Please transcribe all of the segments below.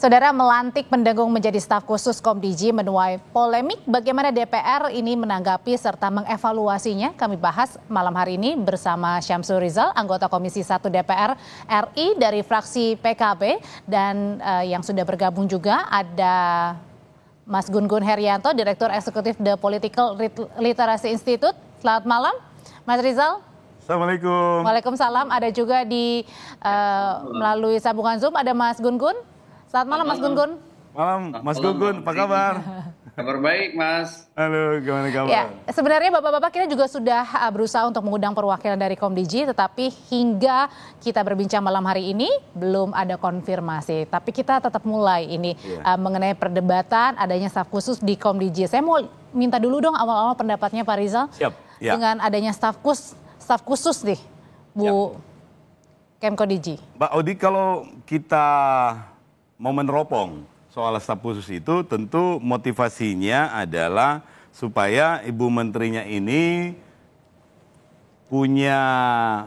Saudara, melantik pendengung menjadi staf khusus Komdiji menuai polemik. Bagaimana DPR ini menanggapi serta mengevaluasinya? Kami bahas malam hari ini bersama Syamsul Rizal, anggota Komisi 1 DPR RI dari fraksi PKB. Dan yang sudah bergabung juga ada Mas Gun-Gun Herianto, Direktur Eksekutif The Political Literacy Institute. Selamat malam, Mas Rizal. Assalamualaikum. Waalaikumsalam. Ada juga melalui sambungan Zoom ada Mas Gun-Gun. Selamat malam Mas Gun-Gun. Malam Mas Gun-Gun, apa kabar? Kabar baik Mas. Halo, gimana kabar? Ya, sebenarnya Bapak-Bapak kita juga sudah berusaha untuk mengundang perwakilan dari Komdiji, tetapi hingga kita berbincang malam hari ini belum ada konfirmasi. Tapi kita tetap mulai ini mengenai perdebatan adanya staf khusus di Komdiji. Saya mau minta dulu dong awal-awal pendapatnya Pak Rizal. Siap. Ya. Dengan adanya staf khusus nih, Bu Kemkodiji. Mbak Odi, kalau kita mau meneropong soal staf khusus itu, tentu motivasinya adalah supaya Ibu Menterinya ini punya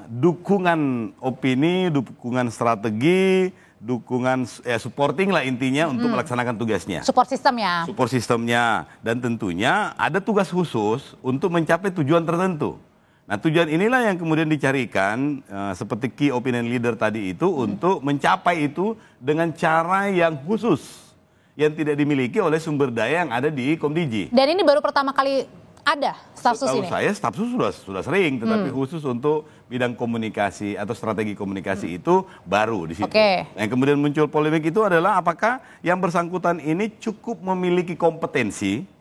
dukungan opini, dukungan strategi, dukungan supporting lah intinya untuk melaksanakan tugasnya. Support system ya. Support sistemnya, dan tentunya ada tugas khusus untuk mencapai tujuan tertentu. Nah, tujuan inilah yang kemudian dicarikan seperti key opinion leader tadi itu untuk mencapai itu dengan cara yang khusus yang tidak dimiliki oleh sumber daya yang ada di Komdiji. Dan ini baru pertama kali ada staf khusus ini? Saya staf khusus sudah sering, tetapi khusus untuk bidang komunikasi atau strategi komunikasi itu baru di situ. Yang kemudian muncul polemik itu adalah apakah yang bersangkutan ini cukup memiliki kompetensi,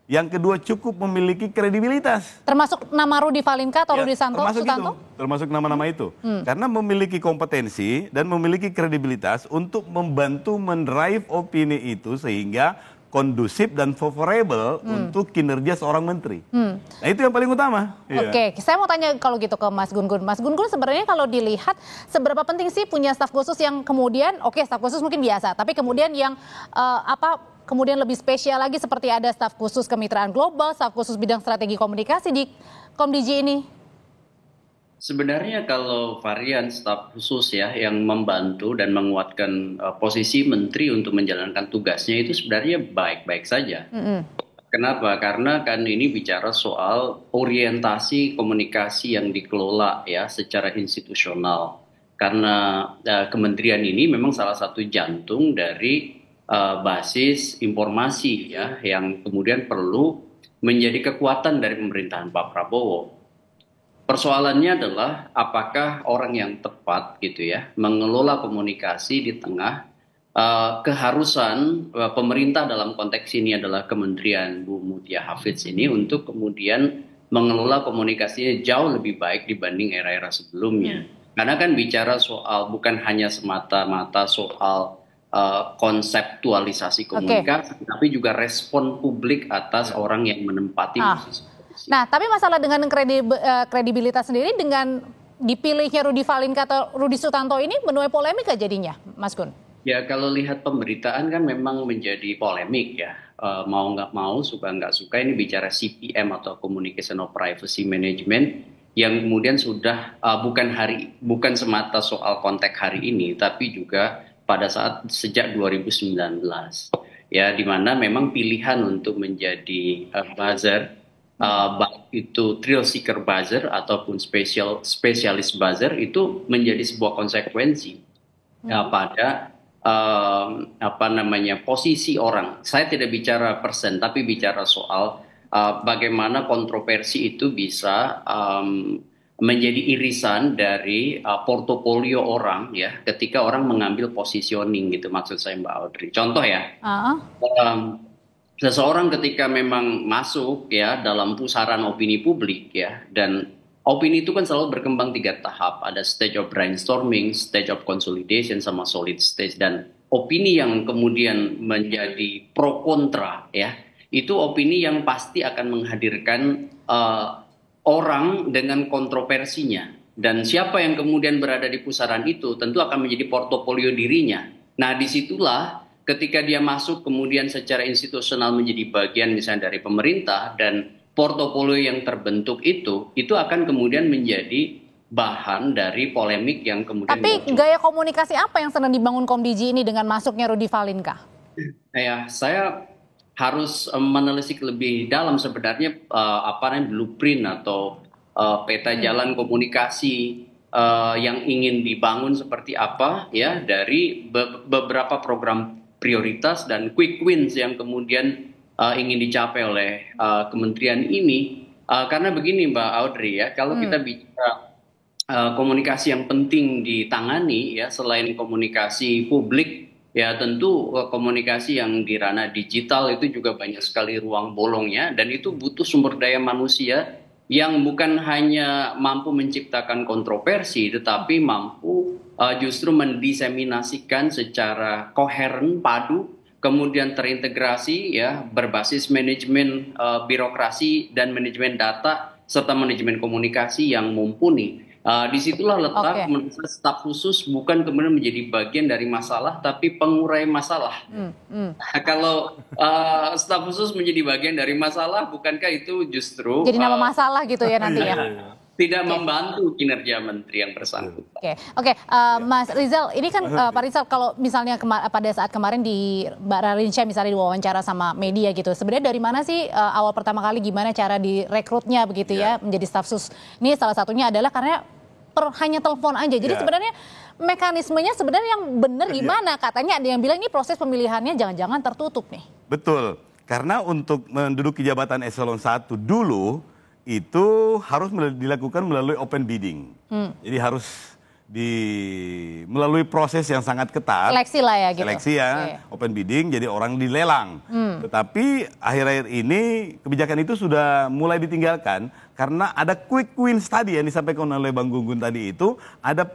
yang kedua cukup memiliki kredibilitas. Termasuk nama Rudi Valinka atau Rudi Sutanto? Termasuk nama-nama itu. Karena memiliki kompetensi dan memiliki kredibilitas untuk membantu mendrive opini itu sehingga kondusif dan favorable untuk kinerja seorang menteri. Nah, itu yang paling utama. Oke, saya mau tanya kalau gitu ke Mas Gun-Gun. Mas Gun-Gun, sebenarnya kalau dilihat seberapa penting sih punya staf khusus yang kemudian, staf khusus mungkin biasa, tapi kemudian yang kemudian lebih spesial lagi seperti ada staf khusus kemitraan global, staf khusus bidang strategi komunikasi di Komdiji ini? Sebenarnya kalau varian staf khusus ya yang membantu dan menguatkan posisi menteri untuk menjalankan tugasnya itu sebenarnya baik-baik saja. Kenapa? Karena kan ini bicara soal orientasi komunikasi yang dikelola ya secara institusional. Karena kementerian ini memang salah satu jantung dari basis informasi ya yang kemudian perlu menjadi kekuatan dari pemerintahan Pak Prabowo. Persoalannya adalah apakah orang yang tepat gitu ya mengelola komunikasi di tengah keharusan pemerintah dalam konteks ini adalah Kementerian Bu Mutia Hafidz ini untuk kemudian mengelola komunikasinya jauh lebih baik dibanding era-era sebelumnya. Karena kan bicara soal bukan hanya semata-mata soal konseptualisasi komunikasi, tapi juga respon publik atas orang yang menempati posisi. Nah, tapi masalah dengan kredibilitas sendiri dengan dipilihnya Rudi Valinka atau Rudi Sutanto ini menuai polemik jadinya, Mas Gun? Ya, kalau lihat pemberitaan kan memang menjadi polemik ya. Mau nggak mau, suka nggak suka, ini bicara CPM atau Communication of Privacy Management yang kemudian sudah bukan semata soal konteks hari ini, tapi juga pada saat sejak 2019 ya, di mana memang pilihan untuk menjadi buzzer, baik itu thrill seeker buzzer ataupun spesialis buzzer itu menjadi sebuah konsekuensi pada posisi orang. Saya tidak bicara persen, tapi bicara soal bagaimana kontroversi itu bisa menjadi irisan dari portofolio orang ya ketika orang mengambil positioning gitu, maksud saya Mbak Audrey. Contoh ya, seseorang ketika memang masuk ya dalam pusaran opini publik ya, dan opini itu kan selalu berkembang 3 tahap, ada stage of brainstorming, stage of consolidation, sama solid stage. Dan opini yang kemudian menjadi pro kontra ya, itu opini yang pasti akan menghadirkan orang dengan kontroversinya. Dan siapa yang kemudian berada di pusaran itu tentu akan menjadi portofolio dirinya. Nah, disitulah ketika dia masuk kemudian secara institusional menjadi bagian misalnya dari pemerintah, dan portofolio yang terbentuk itu akan kemudian menjadi bahan dari polemik yang kemudian Tapi muncul. gaya komunikasi apa yang sedang dibangun Komdiji ini dengan masuknya Rudy Valinka? Ya, saya harus menelisik lebih dalam sebenarnya apa namanya blueprint atau peta jalan komunikasi yang ingin dibangun seperti apa ya dari beberapa program prioritas dan quick wins yang kemudian ingin dicapai oleh kementerian ini. Karena begini Mbak Audrey ya, kalau kita bicara komunikasi yang penting ditangani ya selain komunikasi publik ya tentu komunikasi yang di ranah digital itu juga banyak sekali ruang bolongnya dan itu butuh sumber daya manusia yang bukan hanya mampu menciptakan kontroversi tetapi mampu justru mendiseminasikan secara koheren, padu, kemudian terintegrasi ya berbasis manajemen birokrasi dan manajemen data serta manajemen komunikasi yang mumpuni. Disitulah letak menurut saya staf khusus bukan kemudian menjadi bagian dari masalah tapi pengurai masalah. Kalau staf khusus menjadi bagian dari masalah, bukankah itu justru Jadi nama masalah gitu ya nanti ya? tidak membantu kinerja menteri yang bersangkutan. Oke, Mas Rizal, ini kan Pak Rizal kalau misalnya pada saat kemarin di Mbak Ralinsyah misalnya diwawancara sama media gitu, sebenarnya dari mana sih awal pertama kali gimana cara direkrutnya begitu ya menjadi staf sus? Ini salah satunya adalah karena hanya telepon aja. Jadi sebenarnya mekanismenya sebenarnya yang benar gimana? Katanya ada yang bilang ini proses pemilihannya jangan-jangan tertutup nih. Betul, karena untuk menduduki jabatan eselon 1 dulu itu harus dilakukan melalui open bidding. Jadi harus melalui proses yang sangat ketat. Seleksi lah ya gitu. Seleksi ya, open bidding, jadi orang dilelang. Tetapi akhir-akhir ini kebijakan itu sudah mulai ditinggalkan karena ada quick wins tadi yang disampaikan oleh Bang Gunggun tadi itu, ada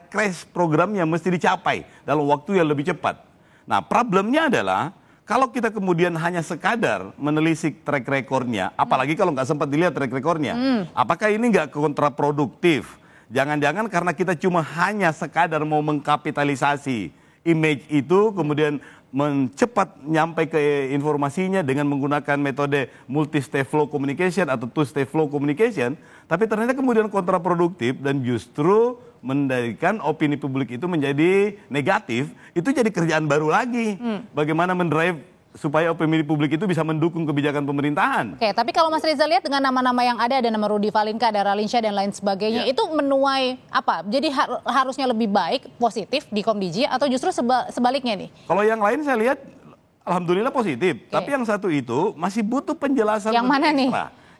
crash program yang mesti dicapai dalam waktu yang lebih cepat. Nah, problemnya adalah kalau kita kemudian hanya sekadar menelisik track recordnya, apalagi kalau nggak sempat dilihat track recordnya, apakah ini nggak kontraproduktif? Jangan-jangan karena kita cuma hanya sekadar mau mengkapitalisasi image itu, kemudian mencepat nyampe ke informasinya dengan menggunakan metode multi-step flow communication atau two-step flow communication, tapi ternyata kemudian kontraproduktif dan justru mendirikan opini publik itu menjadi negatif, itu jadi kerjaan baru lagi. Bagaimana mendrive supaya opini publik itu bisa mendukung kebijakan pemerintahan. Oke, tapi kalau Mas Rizal lihat dengan nama-nama yang ada nama Rudy Valinka, ada Ralinsyah dan lain sebagainya, itu menuai apa? Jadi harusnya lebih baik, positif di Komdiji atau justru sebaliknya nih? Kalau yang lain saya lihat, alhamdulillah positif. Tapi yang satu itu masih butuh penjelasan. Yang mana nih?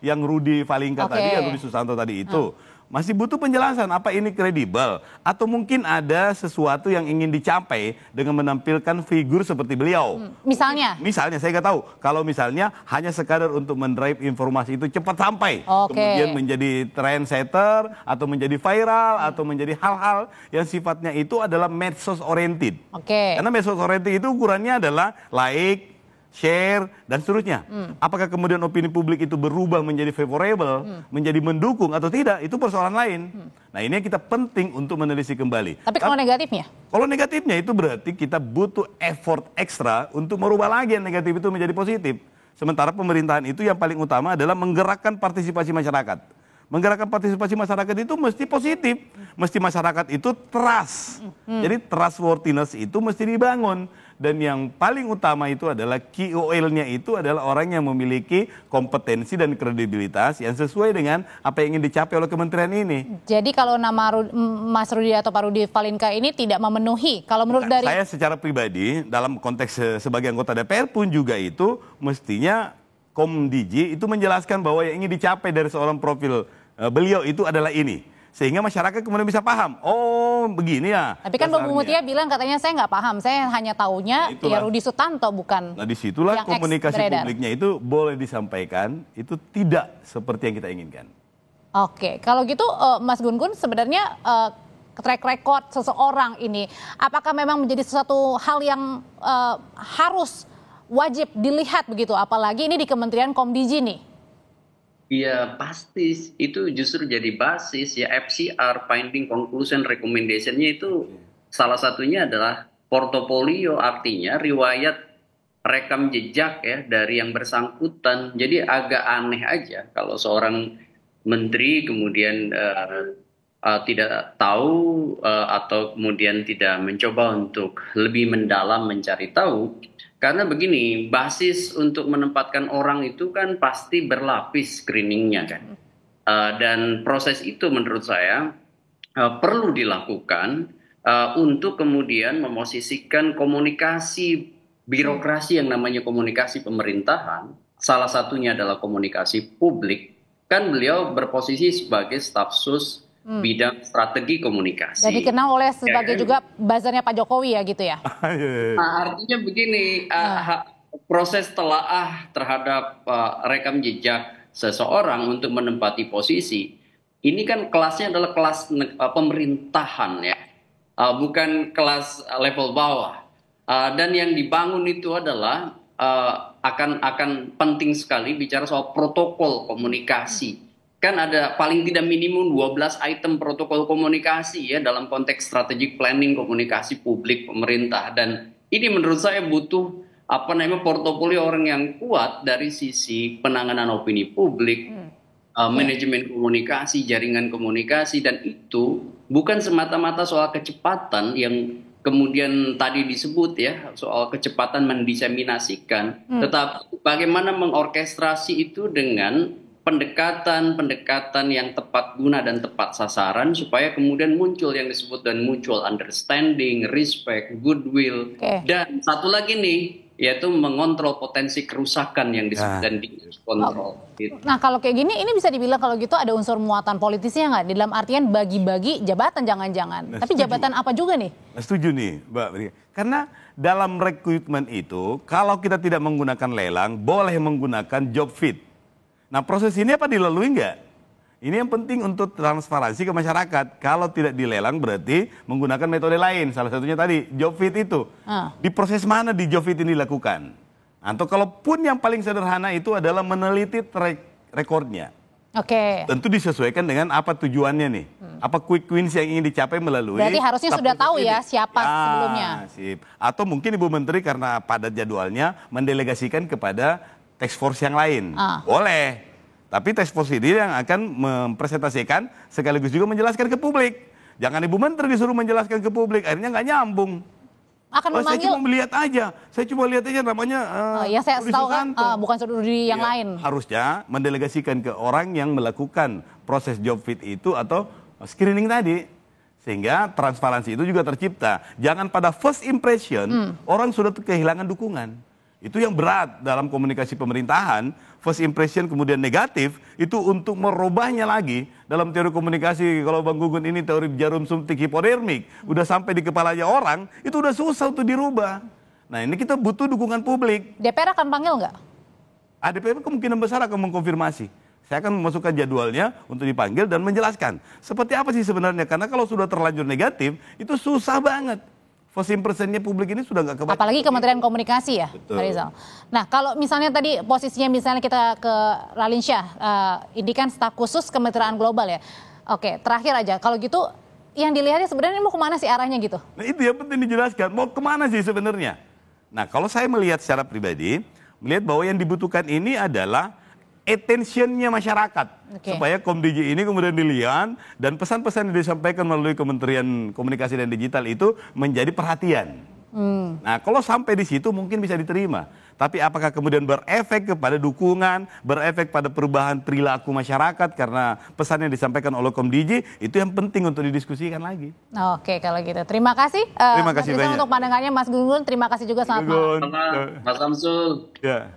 Yang Rudy Valinka tadi, yang Rudy Susanto tadi itu. Masih butuh penjelasan apa ini kredibel atau mungkin ada sesuatu yang ingin dicapai dengan menampilkan figur seperti beliau. Misalnya saya nggak tahu kalau misalnya hanya sekadar untuk mendrive informasi itu cepat sampai, kemudian menjadi trendsetter atau menjadi viral atau menjadi hal-hal yang sifatnya itu adalah medsos oriented. Karena medsos oriented itu ukurannya adalah like, share, dan seterusnya. Apakah kemudian opini publik itu berubah menjadi favorable, menjadi mendukung atau tidak, itu persoalan lain. Nah, ini yang kita penting untuk menelisik kembali. Tapi kalau negatifnya? Kalau negatifnya itu berarti kita butuh effort ekstra untuk merubah lagi yang negatif itu menjadi positif. Sementara pemerintahan itu yang paling utama adalah menggerakkan partisipasi masyarakat. Menggerakkan partisipasi masyarakat itu mesti positif. Mesti masyarakat itu trust. Jadi trustworthiness itu mesti dibangun. Dan yang paling utama itu adalah KOL-nya itu adalah orang yang memiliki kompetensi dan kredibilitas yang sesuai dengan apa yang ingin dicapai oleh kementerian ini. Jadi kalau nama Mas Rudy atau Pak Rudy Valinka ini tidak memenuhi, kalau menurut dari... Saya secara pribadi dalam konteks sebagai anggota DPR pun juga itu mestinya Komdiji itu menjelaskan bahwa yang ingin dicapai dari seorang profil beliau itu adalah ini. Sehingga masyarakat kemudian bisa paham, oh begini ya. Tapi kan Bu Mutia bilang katanya saya nggak paham, saya hanya taunya ya Rudy Sutanto bukan. Nah disitulah komunikasi publiknya itu boleh disampaikan, itu tidak seperti yang kita inginkan. Oke, kalau gitu Mas Gun-Gun sebenarnya track record seseorang ini, apakah memang menjadi sesuatu hal yang harus wajib dilihat begitu, apalagi ini di Kementerian Komdiji nih? Iya pasti itu justru jadi basis ya FCR finding conclusion recommendation-nya itu salah satunya adalah portofolio, artinya riwayat rekam jejak ya dari yang bersangkutan. Jadi agak aneh aja kalau seorang menteri kemudian tidak tahu atau kemudian tidak mencoba untuk lebih mendalam mencari tahu. Karena begini, basis untuk menempatkan orang itu kan pasti berlapis screeningnya kan. Dan proses itu menurut saya perlu dilakukan untuk kemudian memosisikan komunikasi birokrasi yang namanya komunikasi pemerintahan. Salah satunya adalah komunikasi publik. Kan beliau berposisi sebagai staf sus bidang strategi komunikasi. Dan dikenal oleh sebagai juga buzzernya Pak Jokowi ya gitu ya? Nah, artinya begini, proses telaah terhadap rekam jejak seseorang untuk menempati posisi, ini kan kelasnya adalah kelas pemerintahan ya, bukan kelas level bawah. Dan yang dibangun itu adalah akan penting sekali bicara soal protokol komunikasi. Kan ada paling tidak minimum 12 item protokol komunikasi ya dalam konteks strategic planning komunikasi publik pemerintah, dan ini menurut saya butuh portofolio orang yang kuat dari sisi penanganan opini publik, manajemen komunikasi, jaringan komunikasi, dan itu bukan semata-mata soal kecepatan yang kemudian tadi disebut ya, soal kecepatan mendiseminasikan, tetapi bagaimana mengorkestrasi itu dengan pendekatan yang tepat guna dan tepat sasaran supaya kemudian muncul yang disebut dan mutual understanding, respect, goodwill, dan satu lagi nih yaitu mengontrol potensi kerusakan yang disebut dan dikontrol. Gitu. Nah kalau kayak gini ini bisa dibilang kalau gitu ada unsur muatan politisnya nggak? Dalam artian bagi-bagi jabatan jangan-jangan. Tapi jabatan apa juga nih? Setuju nih Mbak. Karena dalam rekrutmen itu kalau kita tidak menggunakan lelang boleh menggunakan job fit. Nah proses ini apa dilalui enggak? Ini yang penting untuk transparansi ke masyarakat. Kalau tidak dilelang berarti menggunakan metode lain. Salah satunya tadi job fit itu. Di proses mana di job fit ini dilakukan? Atau kalaupun yang paling sederhana itu adalah meneliti rekornya. Tentu disesuaikan dengan apa tujuannya nih. Apa quick wins yang ingin dicapai melalui. Berarti harusnya sudah tahu ya siapa sebelumnya. Sip. Atau mungkin Ibu Menteri karena padat jadwalnya mendelegasikan kepada task force yang lain. Boleh. Tapi task force ini yang akan mempresentasikan sekaligus juga menjelaskan ke publik. Jangan Ibu Menteri disuruh menjelaskan ke publik, akhirnya nggak nyambung. Saya cuma melihat aja, namanya ya saya tahu kan bukan studi yang lain. Harusnya mendelegasikan ke orang yang melakukan proses job fit itu atau screening tadi. Sehingga transparansi itu juga tercipta. Jangan pada first impression orang sudah kehilangan dukungan. Itu yang berat dalam komunikasi pemerintahan, first impression kemudian negatif, itu untuk merubahnya lagi dalam teori komunikasi, kalau Bang Gugun ini teori jarum suntik hipodermik, udah sampai di kepalanya orang, itu udah susah untuk dirubah. Nah ini kita butuh dukungan publik. DPR akan panggil nggak? DPR kemungkinan besar akan mengkonfirmasi. Saya akan memasukkan jadwalnya untuk dipanggil dan menjelaskan. Seperti apa sih sebenarnya, karena kalau sudah terlanjur negatif, itu susah banget. First impression-nya publik ini sudah nggak kebaca. Apalagi Kementerian Komunikasi ya, Pak Rizal. Nah kalau misalnya tadi posisinya misalnya kita ke Ralinsyah, ini kan staf khusus Kementerian Global ya. Oke, terakhir aja, kalau gitu yang dilihatnya sebenarnya mau kemana sih arahnya gitu? Nah itu yang penting dijelaskan, mau kemana sih sebenarnya? Nah kalau saya melihat secara pribadi, melihat bahwa yang dibutuhkan ini adalah attention-nya masyarakat. Supaya KomDigi ini kemudian dilihat dan pesan-pesan yang disampaikan melalui Kementerian Komunikasi dan Digital itu menjadi perhatian. Nah kalau sampai di situ mungkin bisa diterima. Tapi apakah kemudian berefek kepada dukungan, berefek pada perubahan perilaku masyarakat karena pesan yang disampaikan oleh KomDigi, itu yang penting untuk didiskusikan lagi. Oke kalau gitu. Terima kasih. Terima kasih banyak. Untuk pandangannya Mas Gun Gun, terima kasih juga, selamat malam. Mas Samsul. Ya.